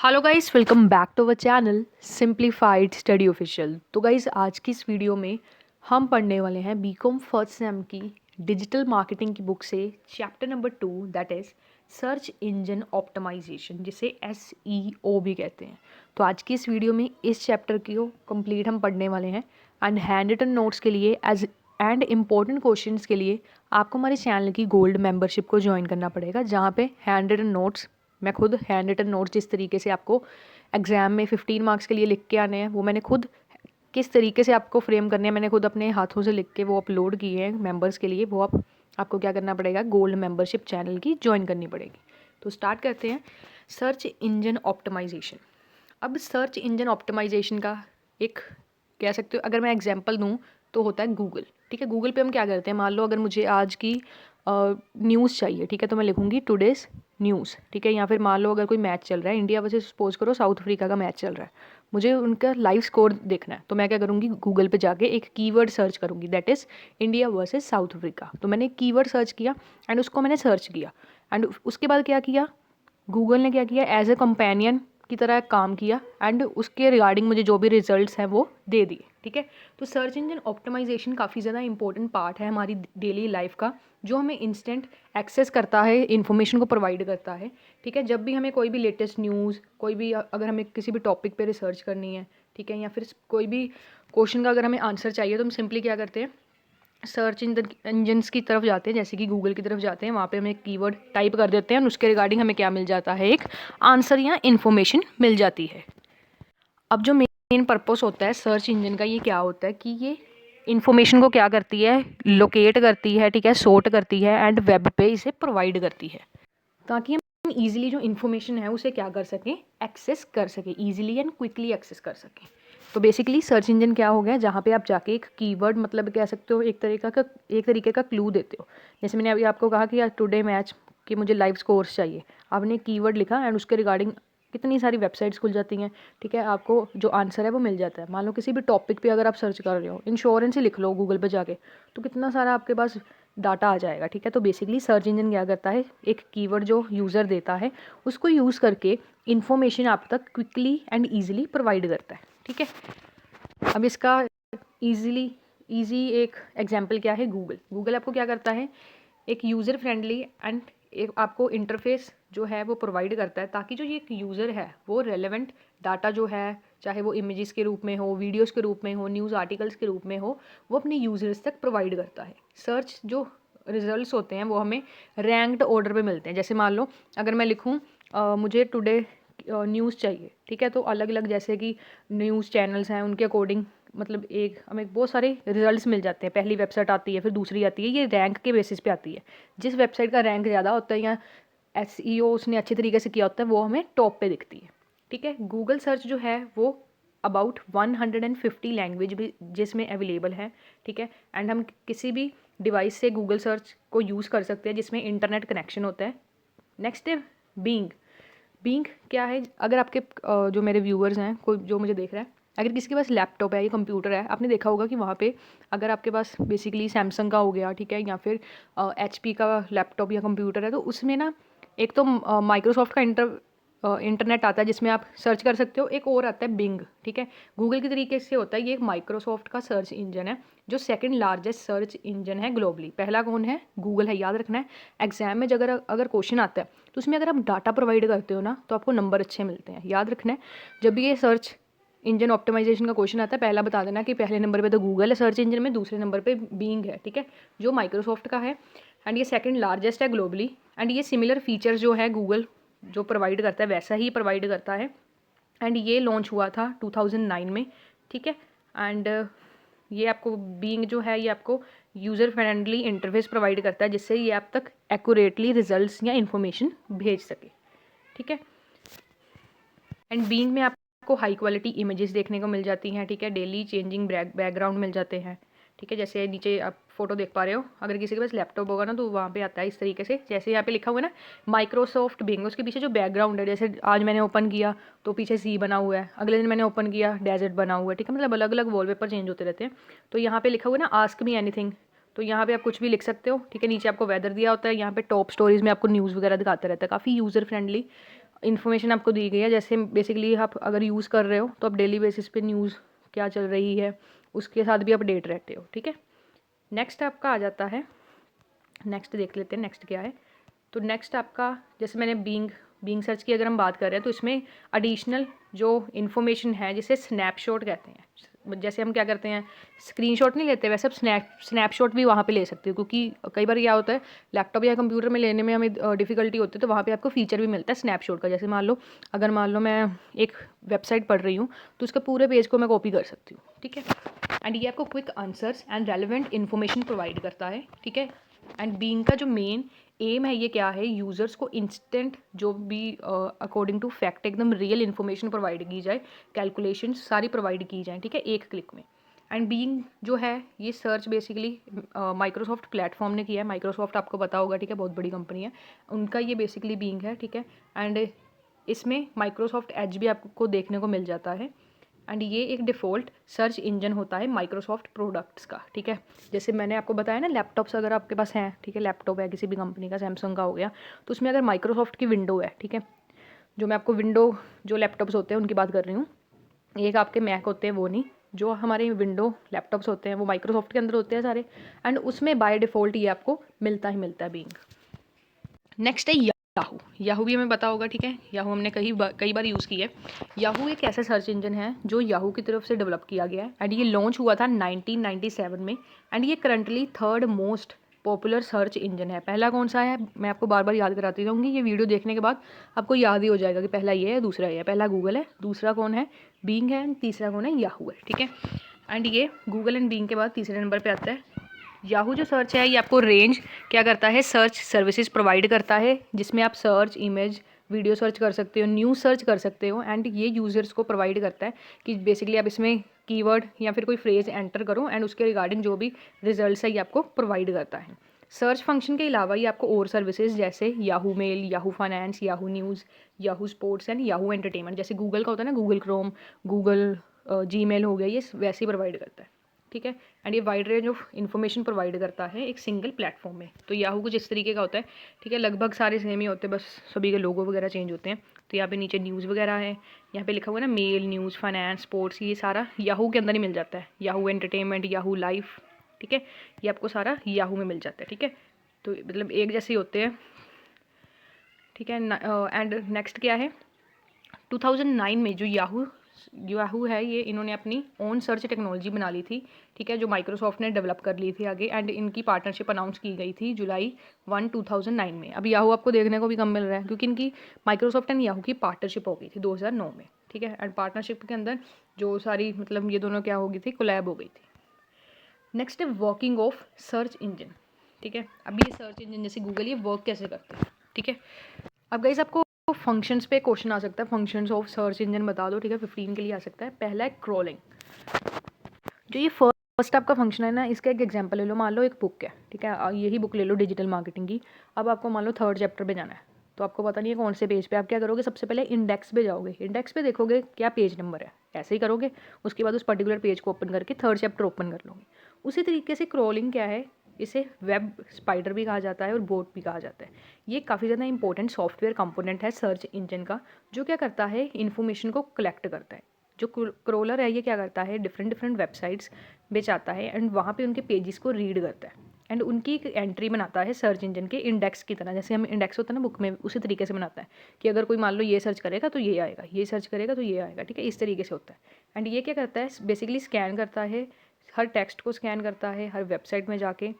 Hello guys, welcome back to our channel simplified study official. तो guys, आज की इस वीडियो में हम पढ़ने वाले हैं बीकॉम फर्स्ट सेम की डिजिटल मार्केटिंग की बुक से chapter number 2, that is search engine optimisation, जिसे SEO भी कहते हैं। तो आज की इस वीडियो में इस चैप्टर को कंप्लीट हम पढ़ने वाले हैं। एंड हैंड रिटन नोट्स के लिए एंड इम्पोर्टेंट क्वेश्चंस के लिए आपको हमारे चैनल की गोल्ड मेंबरशिप को ज्वाइन करना पड़ेगा, जहाँ पे हैंड रिटन नोट्स, मैं खुद हैंड रिटन नोट्स जिस तरीके से आपको एग्ज़ाम में 15 मार्क्स के लिए लिख के आने हैं, वो मैंने खुद किस तरीके से आपको फ्रेम करने हैं, मैंने खुद अपने हाथों से लिख के वो अपलोड किए हैं मेंबर्स के लिए। वो आपको क्या करना पड़ेगा, गोल्ड मेंबरशिप चैनल की ज्वाइन करनी पड़ेगी। तो स्टार्ट करते हैं। Search engine optimisation. अब सर्च इंजन ऑप्टिमाइजेशन का एक, कह सकते हो, अगर मैं एग्जांपल दूं तो होता है गूगल। ठीक है, गूगल पे हम क्या करते हैं, मान लो अगर मुझे आज की न्यूज़ चाहिए, ठीक है, तो मैं लिखूंगी टुडेज़ न्यूज़। ठीक है, या फिर मान लो अगर कोई मैच चल रहा है, इंडिया वर्सेस सपोज करो साउथ अफ्रीका का मैच चल रहा है, मुझे उनका लाइव स्कोर देखना है, तो मैं क्या करूँगी, गूगल पे जाके एक कीवर्ड सर्च करूँगी, that is India versus south Africa. तो मैंने एक कीवर्ड सर्च किया एंड उसको मैंने सर्च किया एंड उसके बाद क्या किया, गूगल ने क्या किया, एज ए कंपेनियन की तरह काम किया एंड उसके रिगार्डिंग मुझे जो भी रिजल्ट्स हैं वो दे दिए। ठीक है, तो सर्च इंजन ऑप्टिमाइजेशन काफ़ी ज़्यादा इंपॉर्टेंट पार्ट है हमारी डेली लाइफ का, जो हमें इंस्टेंट एक्सेस करता है, इन्फॉर्मेशन को प्रोवाइड करता है। ठीक है, जब भी हमें कोई भी लेटेस्ट न्यूज़, कोई भी अगर हमें किसी भी टॉपिक पे रिसर्च करनी है, ठीक है, या फिर कोई भी क्वेश्चन का अगर हमें आंसर चाहिए, तो हम सिंपली क्या करते हैं, सर्च इंजन्स की तरफ जाते हैं, जैसे कि गूगल की तरफ जाते हैं, वहाँ पे हम एक कीवर्ड टाइप कर देते हैं और उसके रिगार्डिंग हमें क्या मिल जाता है, एक आंसर या इन्फॉर्मेशन मिल जाती है। अब जो मेन पर्पस होता है सर्च इंजन का, ये क्या होता है कि ये इन्फॉर्मेशन को क्या करती है, लोकेट करती है, ठीक है, सॉर्ट करती है एंड वेब पे इसे प्रोवाइड करती है, ताकि हम ईजिली जो इन्फॉर्मेशन है उसे क्या कर सकें, एक्सेस कर सकें, ईजिली एंड क्विकली एक्सेस कर सकें। तो बेसिकली सर्च इंजन क्या हो गया, जहाँ पे आप जाके एक कीवर्ड, मतलब कह सकते हो एक तरीके का क्लू देते हो। जैसे मैंने अभी आपको कहा कि यार टुडे मैच कि मुझे लाइव स्कोर्स चाहिए, आपने कीवर्ड लिखा एंड उसके रिगार्डिंग कितनी सारी वेबसाइट्स खुल जाती हैं। ठीक है, आपको जो आंसर है वो मिल जाता है। मान लो किसी भी टॉपिक पे अगर आप सर्च कर रहे हो, इंश्योरेंस ही लिख लो गूगल पे जाके, तो कितना सारा आपके पास डाटा आ जाएगा। ठीक है, तो बेसिकली सर्च इंजन क्या करता है, एक कीवर्ड जो यूज़र देता है उसको यूज़ करके इन्फॉर्मेशन आप तक क्विकली एंड ईजिली प्रोवाइड करता है। ठीक है, अब इसका ईजी एक एग्जाम्पल क्या है, गूगल आपको क्या करता है, एक यूज़र फ्रेंडली एंड एक आपको इंटरफेस जो है वो प्रोवाइड करता है, ताकि जो ये एक यूज़र है वो रेलेवेंट डाटा जो है, चाहे वो इमेजेस के रूप में हो, वीडियोस के रूप में हो, न्यूज़ आर्टिकल्स के रूप में हो, वो अपने यूज़र्स तक प्रोवाइड करता है। सर्च जो रिजल्ट्स होते हैं वो हमें रैंक्ड ऑर्डर पे मिलते हैं। जैसे मान लो अगर मैं लिखूँ मुझे टुडे न्यूज़ चाहिए, ठीक है, तो अलग अलग जैसे कि न्यूज़ चैनल्स हैं उनके अकॉर्डिंग, मतलब एक हमें बहुत सारे रिजल्ट्स मिल जाते हैं। पहली वेबसाइट आती है, फिर दूसरी आती है, ये रैंक के बेसिस पे आती है। जिस वेबसाइट का रैंक ज़्यादा होता है या SEO उसने अच्छे तरीके से किया होता है, वो हमें टॉप पे दिखती है। ठीक है, गूगल सर्च जो है वो अबाउट 150 लैंग्वेज भी जिसमें अवेलेबल है। ठीक है, एंड हम किसी भी डिवाइस से गूगल सर्च को यूज़ कर सकते हैं जिसमें इंटरनेट कनेक्शन होता है। नेक्स्ट है बीइंग। बीइंग क्या है, अगर आपके जो मेरे व्यूअर्स हैं, कोई जो मुझे देख रहा है, अगर किसी के पास लैपटॉप है या कंप्यूटर है, आपने देखा होगा कि वहाँ पे अगर आपके पास बेसिकली सैमसंग का हो गया, ठीक है, या फिर HP का लैपटॉप या कंप्यूटर है, तो उसमें ना एक तो माइक्रोसॉफ्ट का इंटरनेट आता है जिसमें आप सर्च कर सकते हो, एक और आता है बिंग। ठीक है, गूगल के तरीके से होता है, ये एक माइक्रोसॉफ्ट का सर्च इंजन है जो सेकंड लार्जेस्ट सर्च इंजन है ग्लोबली। पहला कौन है, गूगल है, याद रखना है। एग्जाम में अगर अगर क्वेश्चन आता है तो उसमें अगर आप डाटा प्रोवाइड करते हो ना, तो आपको नंबर अच्छे मिलते हैं, याद रखना है। जब भी ये सर्च इंजन ऑप्टिमाइजेशन का क्वेश्चन आता है, पहला बता देना कि पहले नंबर पे तो गूगल है सर्च इंजन में, दूसरे नंबर पे बीइंग है, ठीक है, जो माइक्रोसॉफ्ट का है एंड ये सेकंड लार्जेस्ट है ग्लोबली। एंड ये सिमिलर फीचर्स जो है गूगल जो प्रोवाइड करता है वैसा ही प्रोवाइड करता है। एंड ये लॉन्च हुआ था 2009 में। ठीक है, एंड ये आपको बीइंग जो है ये आपको यूज़र फ्रेंडली इंटरफेस प्रोवाइड करता है, जिससे ये आप तक एक्यूरेटली रिजल्ट्स या इन्फॉर्मेशन भेज सके। ठीक है, एंड बीइंग में आपको हाई क्वालिटी इमेजेस देखने को मिल जाती हैं। ठीक है, डेली चेंजिंग बैकग्राउंड मिल जाते हैं। ठीक है, जैसे नीचे आप फोटो देख पा रहे हो, अगर किसी के पास लैपटॉप होगा ना तो वहाँ पे आता है इस तरीके से, जैसे यहाँ पे लिखा हुआ है ना माइक्रोसॉफ्ट बिंग, उसके पीछे जो बैकग्राउंड है, जैसे आज मैंने ओपन किया तो पीछे सी बना हुआ है, अगले दिन मैंने ओपन किया डेजर्ट बना हुआ है। ठीक है, मतलब अलग अलग वॉलपेपर चेंज होते रहते हैं। तो यहाँ पे लिखा हुआ है ना आस्क मी एनीथिंग, तो यहाँ पे आप कुछ भी लिख सकते हो। ठीक है, नीचे आपको वेदर दिया होता है, यहाँ पे टॉप स्टोरीज में आपको न्यूज़ वगैरह दिखाते रहता है, काफ़ी यूज़र फ्रेंडली इन्फॉर्मेशन आपको दी गई है। जैसे बेसिकली आप अगर यूज़ कर रहे हो तो आप डेली बेसिस पे न्यूज़ क्या चल रही है उसके साथ भी अपडेट रहते हो, ठीक है। नेक्स्ट आपका आ जाता है, नेक्स्ट देख लेते हैं नेक्स्ट क्या है। तो नेक्स्ट आपका, जैसे मैंने बीइंग सर्च की अगर हम बात कर रहे हैं तो इसमें एडिशनल जो इन्फॉर्मेशन है जिसे स्नैपशॉट कहते हैं। जैसे हम क्या करते हैं, स्क्रीनशॉट नहीं लेते, वैसे आप स्नैपशॉट भी वहाँ पे ले सकते हो, क्योंकि कई बार क्या होता है लैपटॉप या कंप्यूटर में लेने में हमें डिफ़िकल्टी होती है, तो वहाँ पे आपको फीचर भी मिलता है स्नैपशॉट का। जैसे मान लो मैं एक वेबसाइट पढ़ रही हूँ तो उसके पूरे पेज को मैं कॉपी कर सकती हूँ, ठीक है। एंड ये आपको quick answers and relevant information provide करता है, ठीक है। एंड बीइंग का जो मेन एम है ये क्या है, यूज़र्स को इंस्टेंट जो भी अकॉर्डिंग टू फैक्ट एकदम रियल इन्फॉर्मेशन प्रोवाइड की जाए, कैलकुलेशन सारी प्रोवाइड की जाए, ठीक है, एक क्लिक में। एंड बीइंग जो है ये सर्च बेसिकली माइक्रोसॉफ्ट प्लेटफॉर्म ने किया है। माइक्रोसॉफ्ट आपको पता होगा, ठीक है, बहुत बड़ी कंपनी है, उनका ये बेसिकली बीइंग है, ठीक है। एंड इसमें माइक्रोसॉफ्ट एज भी आपको देखने को मिल जाता है। एंड ये एक डिफ़ॉल्ट सर्च इंजन होता है माइक्रोसॉफ्ट प्रोडक्ट्स का, ठीक है। जैसे मैंने आपको बताया ना, लैपटॉप्स अगर आपके पास हैं, ठीक है, लैपटॉप है किसी भी कंपनी का, सैमसंग का हो गया, तो उसमें अगर माइक्रोसॉफ्ट की विंडो है, ठीक है, जो मैं आपको विंडो जो लैपटॉप्स होते हैं उनकी बात कर रही हूँ, एक आपके मैक होते हैं वो नहीं, जो हमारे विंडो लैपटॉप्स होते हैं वो माइक्रोसॉफ्ट के अंदर होते हैं सारे। एंड उसमें बाय डिफ़ॉल्ट ये आपको मिलता ही मिलता है बीइंग। नेक्स्ट है याहू भी हमें पता होगा, ठीक है, याहू हमने कई बार यूज़ की है। याहू एक ऐसा सर्च इंजन है जो याहू की तरफ से डेवलप किया गया है। एंड ये लॉन्च हुआ था 1997 में। एंड ये currently third most popular search engine है। पहला कौन सा है मैं आपको बार बार याद कराती रहूँगी, ये वीडियो देखने के बाद आपको याद ही हो जाएगा कि पहला ये है, दूसरा ये है। पहला गूगल है, दूसरा कौन है, बीइंग है, एंड तीसरा कौन है, याहू है, ठीक है। एंड ये गूगल एंड बीइंग के बाद तीसरे नंबर पर आता है याहू। जो सर्च है ये आपको रेंज क्या करता है, सर्च सर्विसेज प्रोवाइड करता है, जिसमें आप सर्च, इमेज, वीडियो सर्च कर सकते हो, न्यूज़ सर्च कर सकते हो। एंड ये यूज़र्स को प्रोवाइड करता है कि बेसिकली आप इसमें कीवर्ड या फिर कोई फ्रेज एंटर करो एंड उसके रिगार्डिंग जो भी रिजल्ट्स है ये आपको प्रोवाइड करता है। सर्च फंक्शन के अलावा ये आपको और सर्विसेज जैसे Yahoo mail, Yahoo finance, Yahoo news, Yahoo sports and Yahoo entertainment, जैसे गूगल का होता है ना, गूगल क्रोम, गूगल जीमेल हो गया, ये वैसे ही प्रोवाइड करता है, ठीक है। एंड ये wide range of information provide करता है एक सिंगल प्लेटफॉर्म में। तो याहू कुछ इस तरीके का होता है, ठीक है, लगभग सारे सेम ही होते हैं, बस सभी के लोगो वगैरह चेंज होते हैं। तो यहाँ पे नीचे न्यूज़ वगैरह है, यहाँ पे लिखा हुआ है ना मेल, न्यूज़, फाइनेंस, स्पोर्ट्स, ये सारा याहू के अंदर ही मिल जाता है। याहू एंटरटेनमेंट, याहू लाइफ, ठीक है, ये आपको सारा याहू में मिल जाता है, ठीक है। तो मतलब एक जैसे ही होते हैं, ठीक है। एंड नेक्स्ट क्या है, 2009 में जो याहू है ये इन्होंने अपनी ओन सर्च टेक्नोलॉजी बना ली थी, ठीक है, जो माइक्रोसॉफ्ट ने डेवलप कर ली थी आगे। एंड इनकी पार्टनरशिप अनाउंस की गई थी जुलाई 1, 2009 में। अब याहू आपको देखने को भी कम मिल रहा है क्योंकि इनकी माइक्रोसॉफ्ट एंड याहू की पार्टनरशिप हो गई थी 2009 में, ठीक है। एंड पार्टनरशिप के अंदर जो सारी मतलब ये दोनों क्या हो गई थी, कोलैब हो गई थी। नेक्स्ट है वर्किंग ऑफ सर्च इंजन, ठीक है। अभी ये सर्च इंजन जैसे गूगल ये वर्क कैसे करते हैं, ठीक है। अब गाइस आपको फंक्शंस पे क्वेश्चन आ सकता है, फंक्शंस ऑफ सर्च इंजन बता दो, ठीक है, 15 के लिए आ सकता है। पहला है क्रॉलिंग। जो ये फर्स्ट आपका फंक्शन है ना, इसका एक एग्जांपल ले लो, मान लो एक बुक है, ठीक है, यही बुक ले लो डिजिटल मार्केटिंग की। अब आपको मान लो 3rd चैप्टर पे जाना है, तो आपको पता नहीं है कौन से पेज पे, आप क्या करोगे, सबसे पहले इंडेक्स पे जाओगे, इंडेक्स पे देखोगे क्या पेज नंबर है, ऐसे ही करोगे। उसके बाद उस पर्टिकुलर पेज को ओपन करके 3rd चैप्टर ओपन कर लोगे। उसी तरीके से क्रॉलिंग क्या है, इसे वेब स्पाइडर भी कहा जाता है और बोट भी कहा जाता है। ये काफ़ी ज़्यादा इंपॉर्टेंट सॉफ्टवेयर कंपोनेंट है सर्च इंजन का, जो क्या करता है, इन्फॉर्मेशन को कलेक्ट करता है। जो क्रोलर है ये क्या करता है, डिफरेंट वेबसाइट्स में जाता है एंड वहाँ पे उनके पेजेस को रीड करता है एंड उनकी एक एंट्री बनाता है सर्च इंजन के इंडेक्स की तरह। जैसे हम इंडेक्स होता है ना बुक में, उसी तरीके से बनाता है कि अगर कोई मान लो ये सर्च करेगा तो ये आएगा, ये सर्च करेगा तो ये आएगा, ठीक है, इस तरीके से होता है। एंड ये क्या करता है, बेसिकली स्कैन करता है, हर टेक्स्ट को स्कैन करता है हर वेबसाइट में जाके।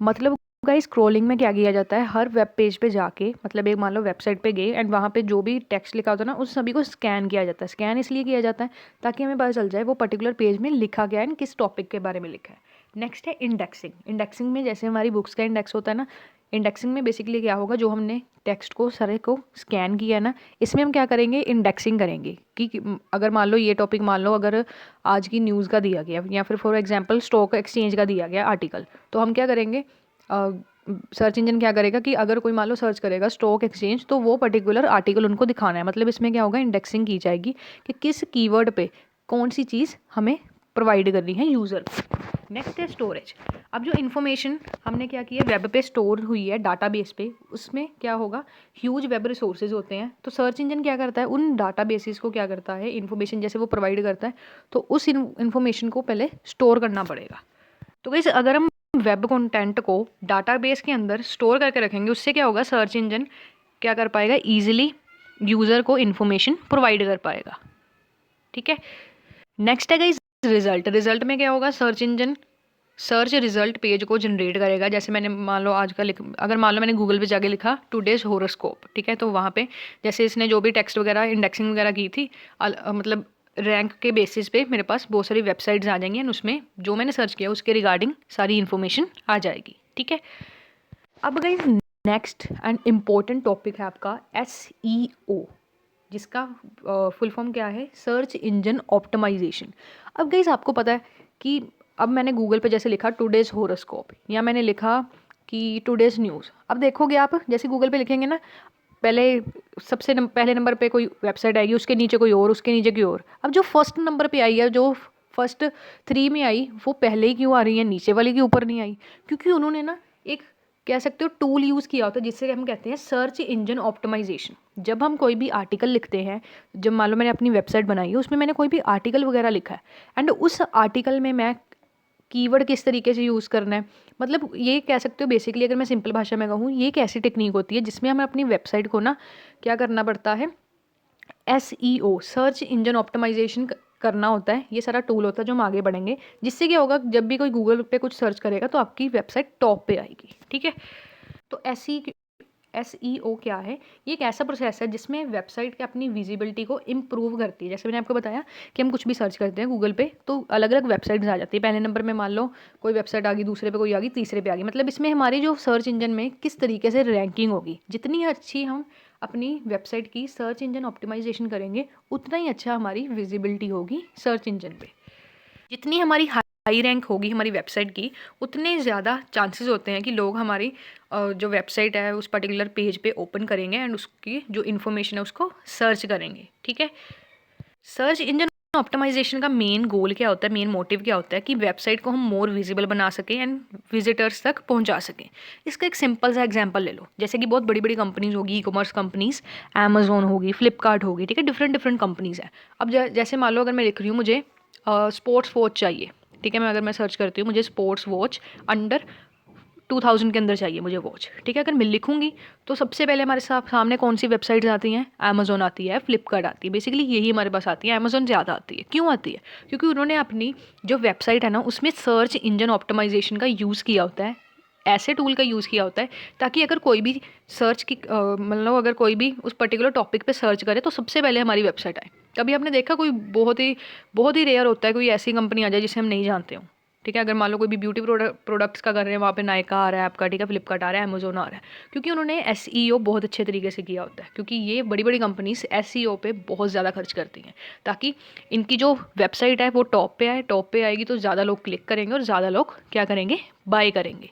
मतलब गाइस स्क्रॉलिंग में क्या किया जाता है, हर वेब पेज पे जाके, मतलब एक मान लो वेबसाइट पे गए एंड वहाँ पे जो भी टेक्स्ट लिखा होता है ना, उस सभी को स्कैन किया जाता है। स्कैन इसलिए किया जाता है ताकि हमें पता चल जाए वो पर्टिकुलर पेज में लिखा गया है, किस टॉपिक के बारे में लिखा है। नेक्स्ट है इंडेक्सिंग। इंडेक्सिंग में जैसे हमारी बुक्स का इंडेक्स होता है ना, इंडेक्सिंग में बेसिकली क्या होगा, जो हमने टेक्स्ट को सारे को स्कैन किया है ना, इसमें हम क्या करेंगे, इंडेक्सिंग करेंगे कि अगर मान लो ये टॉपिक, मान लो अगर आज की न्यूज़ का दिया गया या फिर फॉर एग्जांपल स्टॉक एक्सचेंज का दिया गया आर्टिकल, तो हम क्या करेंगे, सर्च इंजन क्या करेगा कि अगर कोई मान लो सर्च करेगा स्टॉक एक्सचेंज, तो वो पर्टिकुलर आर्टिकल उनको दिखाना है। मतलब इसमें क्या होगा, इंडेक्सिंग की जाएगी कि किस कीवर्ड पे कौन सी चीज़ हमें प्रोवाइड करनी है यूज़र को। नेक्स्ट है स्टोरेज। अब जो इन्फॉर्मेशन हमने क्या किया, वेब पे स्टोर हुई है डाटाबेस पे, उसमें क्या होगा, ह्यूज वेब रिसोर्सेज होते हैं। तो सर्च इंजन क्या करता है, उन डाटाबेसेस को क्या करता है, इन्फॉर्मेशन जैसे वो प्रोवाइड करता है, तो उस इन्फॉर्मेशन को पहले स्टोर करना पड़ेगा। तो गाइस अगर हम वेब कंटेंट को डाटाबेस के अंदर स्टोर करके रखेंगे, उससे क्या होगा, सर्च इंजन क्या कर पाएगा, ईजिली यूज़र को इन्फॉर्मेशन प्रोवाइड कर पाएगा। ठीक है। नेक्स्ट है गाइस रिजल्ट। रिजल्ट में क्या होगा, search engine search result page को जनरेट करेगा। जैसे मैंने मान लो आज का अगर मान लो मैंने गूगल पे जाके लिखा टुडेज होरोस्कोप, ठीक है, तो वहाँ पे जैसे इसने जो भी टेक्स्ट वगैरह इंडेक्सिंग वगैरह की थी, मतलब रैंक के बेसिस पे मेरे पास बहुत सारी वेबसाइट्स आ जाएंगी एंड उसमें जो मैंने सर्च किया उसके रिगार्डिंग सारी इन्फॉर्मेशन आ जाएगी। ठीक है। अब guys next and important topic है आपका SEO, जिसका फुल फॉर्म क्या है, सर्च इंजन ऑप्टिमाइजेशन। अब गाइस आपको पता है कि अब मैंने गूगल पे जैसे लिखा टुडेज होरोस्कोप, या मैंने लिखा कि टुडेज न्यूज़। अब देखोगे आप जैसे गूगल पे लिखेंगे ना, पहले सबसे पहले नंबर पे कोई वेबसाइट आएगी, उसके नीचे कोई और, उसके नीचे कोई और। अब जो फर्स्ट नंबर पे आई है, जो फर्स्ट 3 में आई, वो पहले ही क्यों आ रही है, नीचे वाले के ऊपर नहीं आई? क्योंकि उन्होंने ना एक कह सकते हो टूल यूज़ किया होता है जिससे हम कहते हैं सर्च इंजन ऑप्टिमाइजेशन। जब हम कोई भी आर्टिकल लिखते हैं, जब मान लो मैंने अपनी वेबसाइट बनाई है, उसमें मैंने कोई भी आर्टिकल वगैरह लिखा है एंड उस आर्टिकल में मैं कीवर्ड किस तरीके से यूज़ करना है, मतलब ये कह सकते हो बेसिकली, अगर मैं सिंपल भाषा में कहूँ, ये एक ऐसी टेक्निक होती है जिसमें हमें अपनी वेबसाइट को ना क्या करना पड़ता है, SEO सर्च इंजन ऑप्टिमाइजेशन करना होता है। ये सारा टूल होता है जो हम आगे बढ़ेंगे, जिससे क्या होगा, जब भी कोई गूगल पे कुछ सर्च करेगा तो आपकी वेबसाइट टॉप पे आएगी। ठीक है। तो SEO क्या है, ये एक ऐसा प्रोसेस है जिसमें वेबसाइट की अपनी विजिबिलिटी को इम्प्रूव करती है। जैसे मैंने आपको बताया कि हम कुछ भी सर्च करते हैं गूगल पे तो अलग अलग वेबसाइट्स आ जाती है। पहले नंबर में मान लो कोई वेबसाइट आ गई, दूसरे पे कोई आ गई, तीसरे पे आ गई। मतलब इसमें हमारी जो सर्च इंजन में किस तरीके से रैंकिंग होगी, जितनी अच्छी हम अपनी वेबसाइट की सर्च इंजन ऑप्टिमाइजेशन करेंगे, उतना ही अच्छा हमारी विजिबिलिटी होगी सर्च इंजन पे। जितनी हमारी हाई रैंक होगी हमारी वेबसाइट की, उतने ज़्यादा चांसेस होते हैं कि लोग हमारी जो वेबसाइट है उस पर्टिकुलर पेज पे ओपन करेंगे एंड उसकी जो इन्फॉर्मेशन है उसको सर्च करेंगे। ठीक है। सर्च इंजन ऑप्टिमाइजेशन का मेन गोल क्या होता है, मेन मोटिव क्या होता है, कि वेबसाइट को हम मोर विजिबल बना सकें एंड विजिटर्स तक पहुंचा सकें। इसका एक सिंपल सा एग्जांपल ले लो, जैसे कि बहुत बड़ी बड़ी कंपनीज होगी, ई कॉमर्स कंपनीज, अमेजोन होगी, फ्लिपकार्ट होगी, ठीक है, डिफरेंट डिफरेंट कंपनीज हैं। अब जैसे मान लो अगर मैं लिख रही हूँ मुझे स्पोर्ट्स वॉच चाहिए, ठीक है, अगर मैं सर्च करती हूँ मुझे स्पोर्ट्स वॉच अंडर 2000 के अंदर चाहिए मुझे वॉच, ठीक है, अगर मैं लिखूंगी तो सबसे पहले हमारे सामने कौन सी वेबसाइट्स आती हैं, अमेजोन आती है, फ्लिपकार्ट आती है, बेसिकली यही हमारे पास आती है। अमेजोन ज़्यादा आती है, क्यों आती है, क्योंकि उन्होंने अपनी जो वेबसाइट है ना उसमें सर्च इंजन ऑप्टिमाइजेशन का यूज़ किया होता है, ऐसे टूल का यूज़ किया होता है ताकि अगर कोई भी सर्च की मतलब अगर कोई भी उस पर्टिकुलर टॉपिक पे सर्च करे तो सबसे पहले हमारी वेबसाइट आए। कभी आपने देखा कोई बहुत ही रेयर होता है कोई ऐसी कंपनी आ जाए जिसे हम नहीं जानते हो, ठीक है, अगर मान लो कोई भी ब्यूटी प्रोडक्ट्स का कर रहे हैं, वहाँ पे नायका आ रहा है आपका, ठीक है, फ्लिपकार्ट आ रहा है, अमेजोन आ रहा है, क्योंकि उन्होंने SEO बहुत अच्छे तरीके से किया होता है। क्योंकि ये बड़ी बड़ी कंपनीज SEO पे बहुत ज़्यादा खर्च करती हैं ताकि इनकी जो वेबसाइट है वो टॉप पे आए। टॉप पे आएगी तो ज़्यादा लोग क्लिक करेंगे और ज़्यादा लोग क्या करेंगे, बाय करेंगे।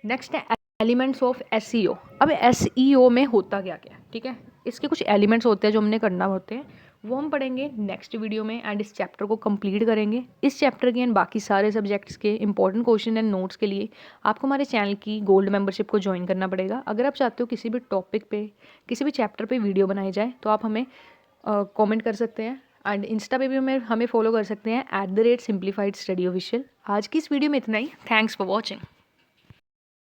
नेक्स्ट है एलिमेंट्स ऑफ SEO। अब SEO में होता क्या क्या, ठीक है, इसके कुछ एलिमेंट्स होते हैं जो हमने करना होते हैं, वो हम पढ़ेंगे नेक्स्ट वीडियो में एंड इस चैप्टर को कंप्लीट करेंगे। इस चैप्टर के एंड बाकी सारे सब्जेक्ट्स के इंपॉर्टेंट क्वेश्चन एंड नोट्स के लिए आपको हमारे चैनल की गोल्ड मेंबरशिप को ज्वाइन करना पड़ेगा। अगर आप चाहते हो किसी भी टॉपिक पे, किसी भी चैप्टर पे वीडियो बनाई जाए तो आप हमें कमेंट कर सकते हैं एंड इंस्टा पे भी हमें फॉलो कर सकते हैं @simplified study official। आज की इस वीडियो में इतना ही। Thanks for watching.